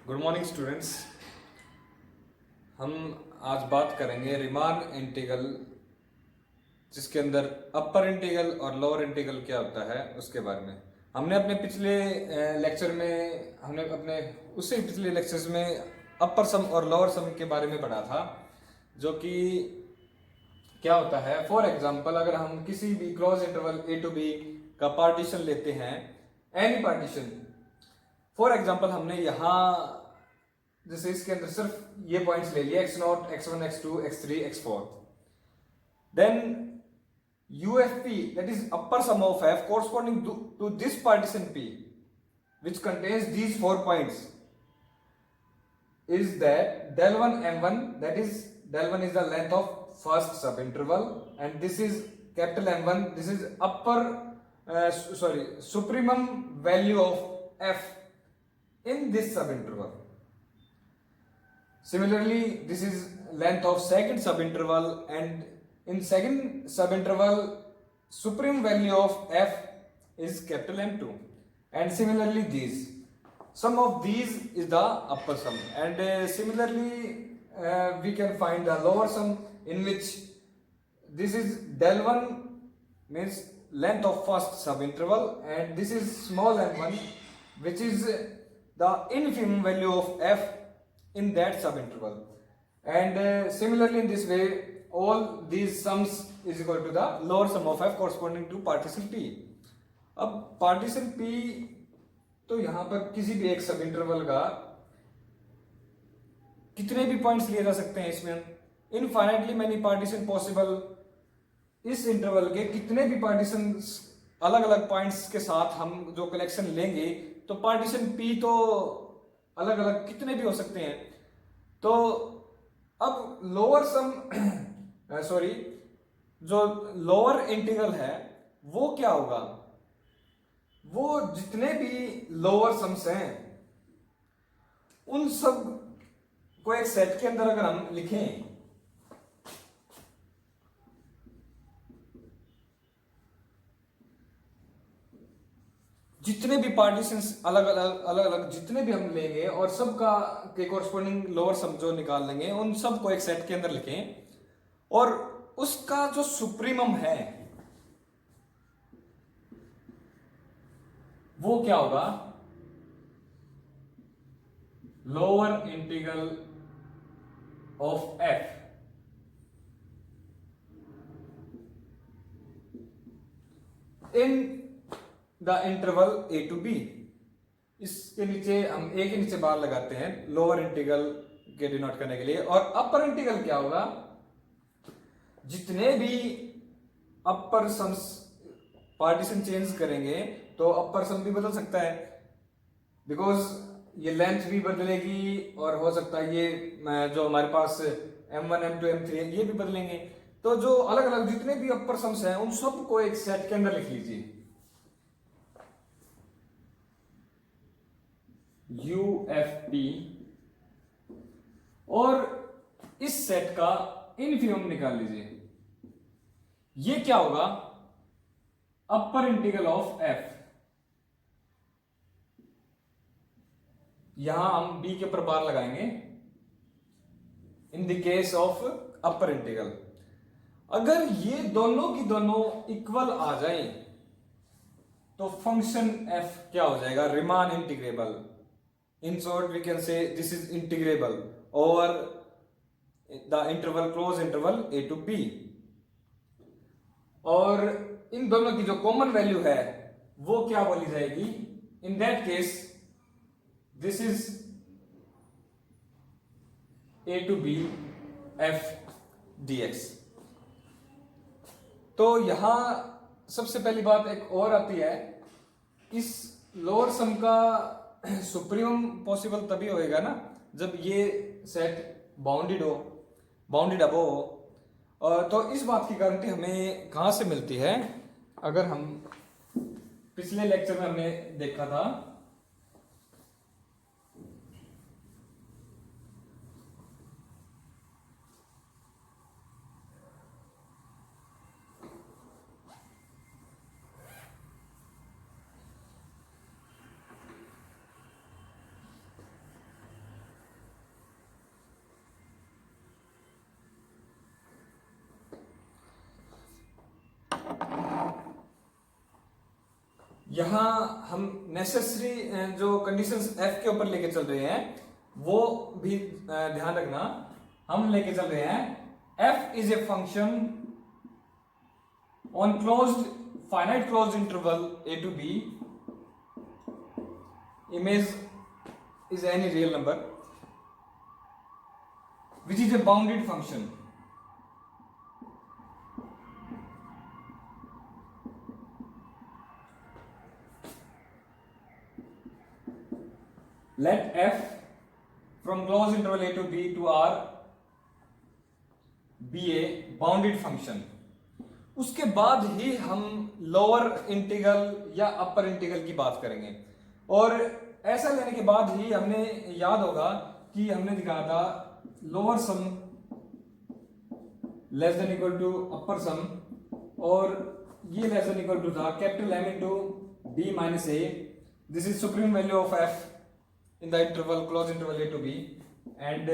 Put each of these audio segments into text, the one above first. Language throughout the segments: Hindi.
Good morning students. हम आज बात करेंगे रीमान इंटीग्रल, जिसके अंदर अपर इंटीग्रल और लोअर इंटीग्रल क्या होता है उसके बारे में। हमने अपने पिछले लेक्चर में उससे पिछले लेक्चर्स में अपर सम और लोअर सम के बारे में पढ़ा था, जो कि क्या होता है। फॉर एग्जांपल, अगर हम किसी भी close interval a to b का पार्टीशन लेते हैं, एनी पार्टीशन, फॉर एग्जांपल हमने यहाँ जैसे इसके अंदर सिर्फ ये पॉइंट्स ले लिए x0, x1, x2, x3, x4, then UFP, that is upper sum of f corresponding to this partition P, which contains these 4 points, is that del 1 m1, that is del 1 is the length of first subinterval, and this is capital M1, this is supremum value of f in this subinterval. Similarly, this is length of second subinterval, and in second subinterval supreme value of f is capital M2, and similarly these, sum of these is the upper sum, and similarly we can find the lower sum, in which this is del 1 means length of first subinterval, and this is small m1, which is the infimum value of f in that subinterval, and similarly in this way all these sums is equal to the lower sum of f corresponding to partition P. अब partition P तो यहाँ पर किसी भी एक सब इंटरवल का कितने भी पॉइंट्स लिए जा सकते हैं, इसमें इनफाइनाइटली मैनी पार्टीशन पॉसिबल। इस इंटरवल के कितने भी पार्टीशन अलग अलग पॉइंट्स के साथ हम जो कलेक्शन लेंगे, तो पार्टीशन P तो अलग अलग कितने भी हो सकते हैं। तो अब लोअर सम जो लोअर इंटीग्रल है वो क्या होगा, वो जितने भी लोअर सम्स हैं उन सब को एक सेट के अंदर अगर हम लिखें, जितने भी पार्टीशंस अलग अलग जितने भी हम लेंगे और सबका के कोरस्पोंडिंग लोअर सम जो निकाल लेंगे, उन सब को एक सेट के अंदर लिखें, और उसका जो सुप्रीमम है वो क्या होगा, lower integral of f in the interval a to b। इसके नीचे हम a के नीचे बार लगाते हैं लोअर इंटीग्रल के डिनोट करने के लिए, और अपर इंटीग्रल क्या होगा, जितने भी अपर सम्स पार्टीशन चेंज करेंगे तो अपर सम भी बदल सकता है, बिकॉज ये लेंथ भी बदलेगी, और हो सकता है ये जो हमारे पास m1, m2, m3 है ये भी बदलेंगे। तो जो अलग अलग जितने भी अपर सम्स हैं उन सब को एक सेट के अंदर लिख लीजिए, UFP, और इस सेट का इनफिमम निकाल लीजिए। ये क्या होगा, अपर इंटीग्रल ऑफ f। यहां हम b के ऊपर बार लगाएंगे in the case of upper integral. अगर ये दोनों की दोनों इक्वल आ जाएं तो फंक्शन f क्या हो जाएगा, Riemann integrable. In short we can say this is integrable over the interval close interval a to b, और इन दोनों की जो कॉमन वैल्यू है वो क्या बोली जाएगी, in that case this is a to b f dx। तो यहां सबसे पहली बात एक और आती है, इस लोअर सम का सुप्रीमम पॉसिबल तभी होएगा ना जब ये सेट बाउंडेड अबव हो। तो इस बात की गारंटी हमें कहां से मिलती है, अगर हम पिछले लेक्चर में हमने देखा था यहाँ हम नेसेसरी जो कंडीशंस f के ऊपर लेके चल रहे हैं वो भी ध्यान रखना। हम लेके चल रहे हैं f is a function on closed finite closed interval a to b, image is any real number which is a bounded function. Let f from closed interval a to b to r be a bounded function. उसके बाद ही हम लोअर इंटीग्रल या अपर इंटीग्रल की बात करेंगे। और ऐसा लेने के बाद ही हमने याद होगा कि हमने दिखाया था lower sum less than equal to upper sum, और ये लेस देन इक्वल टू था capital M into b minus a। This is supreme value of f in the interval closed interval a to b, and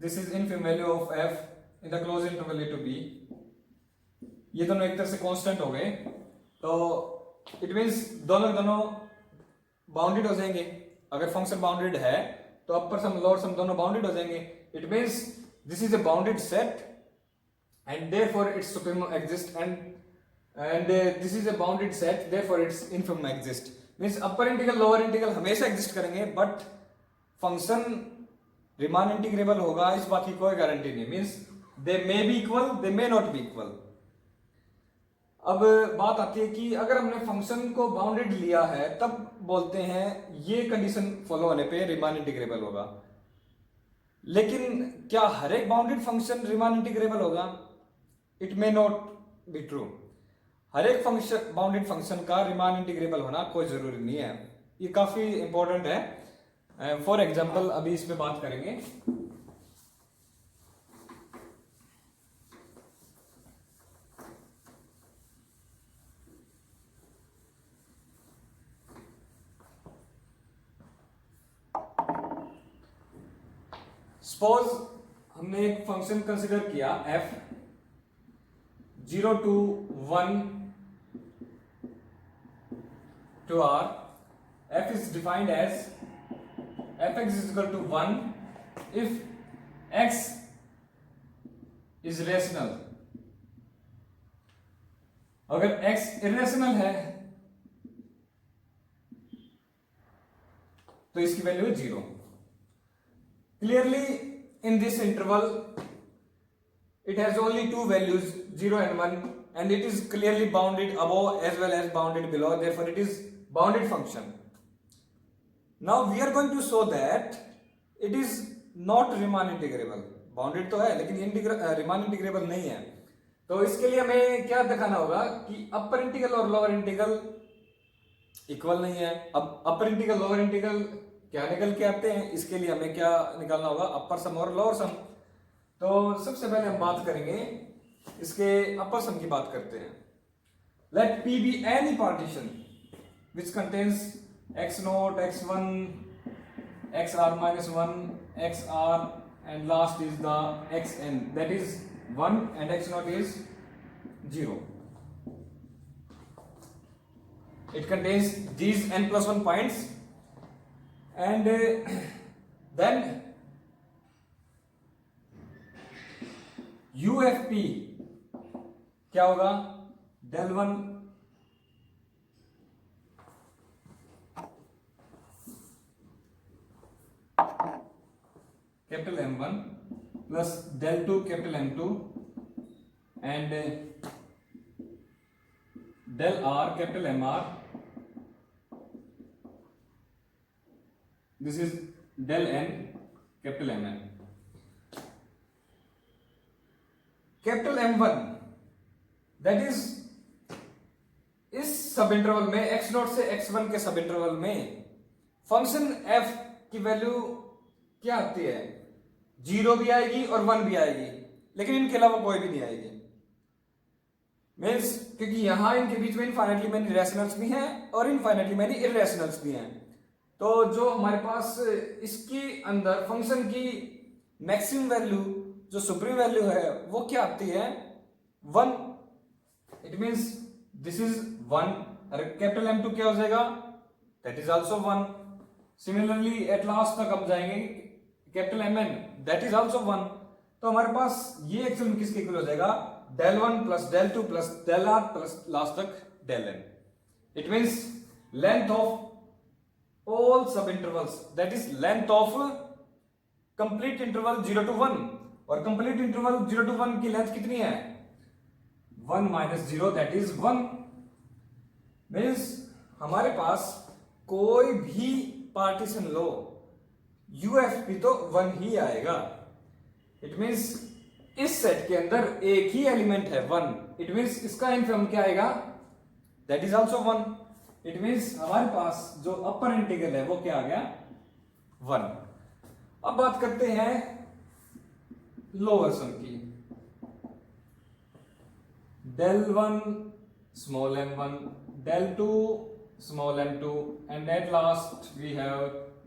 this is infimum value of f in the closed interval a to b। ये दोनों एक तरह से कांस्टेंट हो गए, तो इट मींस दोनों बाउंडेड हो जाएंगे। अगर फंक्शन बाउंडेड है तो अपर सम लोअर सम दोनों बाउंडेड हो जाएंगे। It means this is a bounded set and therefore its supremum exists, and this is a bounded set, therefore its infimum exists। Means upper integral lower integral हमेशा एग्जिस्ट करेंगे, बट फंक्शन रिमान इंटीग्रेबल होगा इस बात की कोई गारंटी नहीं। Means they may be equal, they may not B equal. अब बात आती है कि अगर हमने फंक्शन को बाउंडेड लिया है तब बोलते हैं ये कंडीशन फॉलो होने पे रिमान इंटीग्रेबल होगा। लेकिन क्या हर एक बाउंडेड फंक्शन रिमान इंटीग्रेबल होगा? It may not be true. हर एक फंक्शन बाउंडेड फंक्शन का रिमान इंटीग्रेबल होना कोई जरूरी नहीं है। ये काफी इंपॉर्टेंट है। फॉर एग्जांपल अभी इस पे बात करेंगे। सपोज हमने एक फंक्शन कंसिडर किया f 0 to 1 to r। f is defined as fx is equal to 1 if x is rational। अगर x irrational है तो इसकी वैल्यू है 0। Clearly in this interval it has only two values 0 and 1, and it is clearly bounded above as well as bounded below, therefore it is bounded function। Now we are going to show that it is not Riemann integrable। Bounded तो है लेकिन Riemann इंटीग्रेबल नहीं है। तो इसके लिए हमें क्या दिखाना होगा कि अपर इंटीग्रल और लोअर इंटीग्रल इक्वल नहीं है। अब अपर इंटीग्रल लोअर इंटीग्रल क्या निकल के आते हैं, इसके लिए हमें क्या निकालना होगा? अपर सम और लोअर सम। तो सबसे पहले हम बात करेंगे इसके अपर सम की बात करते हैं। Let P be any partition which contains x0, x1, xr minus 1, xr, and last is the xn, that is 1 and x0 is 0। It contains these n plus 1 points, and then UFP क्या होगा? del 1 capital M1 plus del 2 capital M2 and del R capital MR। This is del n capital Mn। Capital M1 that is इस सब इंटरवल में x0 से x1 के सब इंटरवल में फंक्शन f की वैल्यू क्या आती है? 0 भी आएगी और 1 भी आएगी, लेकिन इनके अलावा कोई भी नहीं आएगी। मीन्स क्योंकि यहां इनके बीच में इनफाइनाइटली मैनी रैशनल्स भी हैं और इनफाइनाइटली मैनी इररेशनल्स भी हैं। तो जो हमारे पास इसके अंदर फंक्शन की मैक्सिमम वैल्यू जो सुप्रीम वैल्यू है वो क्या आती है? 1। इट मींस दिस इज 1 और कैपिटल M2 क्या हो जाएगा, that is also 1। Similarly at last तक हम जाएंगे capital Mn, that is also 1। तो हमारे पास ये एक्चुअल में किसके इक्वल हो जाएगा, del 1 plus del 2 plus del r plus last तक del n। It means length of all sub intervals, that is length of complete interval 0 to 1, और कंप्लीट इंटरवल 0 to 1 की लेंथ कितनी है, 1 माइनस 0 दैट इज 1। मींस हमारे पास कोई भी पार्टीशन लो यूएफपी तो 1 ही आएगा। इट मींस इस सेट के अंदर एक ही एलिमेंट है 1, इट मींस इसका इनफिमम क्या आएगा, that is also 1। It means हमारे पास जो अपर इंटीग्रल है वो क्या आ गया, 1। अब बात करते हैं लोअर सम की, del 1 small m1, del 2 small m2, and at last we have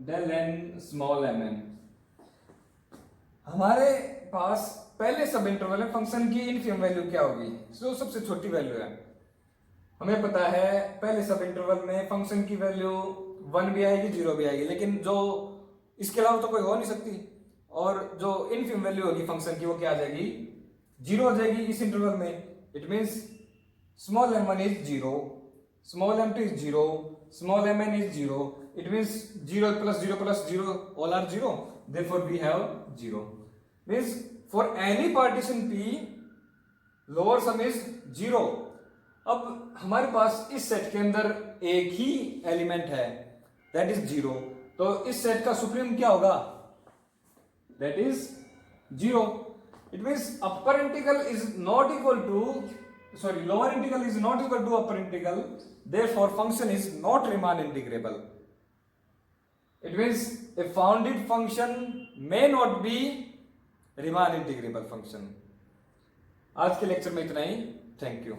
del n small mn। हमारे पास पहले सब इंटरवल में फंक्शन की इनफिमम वैल्यू क्या होगी, जो सबसे छोटी वैल्यू है। हमें पता है पहले सब इंटरवल में फंक्शन की वैल्यू 1 भी आएगी 0 भी आएगी, लेकिन जो इसके अलावा तो कोई हो नहीं सकती, और जो इनफिमम वैल्यू होगी फंक्शन की वो क्या आ जाएगी, 0 हो जाएगी इस इंटरवल में। It means small m1 is 0, small m2 is 0, small mn is 0। It means 0 plus 0 all are 0, therefore we have 0। means for any partition P lower sum is 0। अब हमारे पास इस सेट के अंदर एक ही एलिमेंट है दैट इज 0, तो इस सेट का सुप्रीम क्या होगा, that is 0। It means upper integral is not equal to, sorry, lower integral is not equal to upper integral, therefore function is not Riemann integrable। It means a founded function may not be Riemann integrable function। आज के लेक्चर में इतना ही, थैंक यू।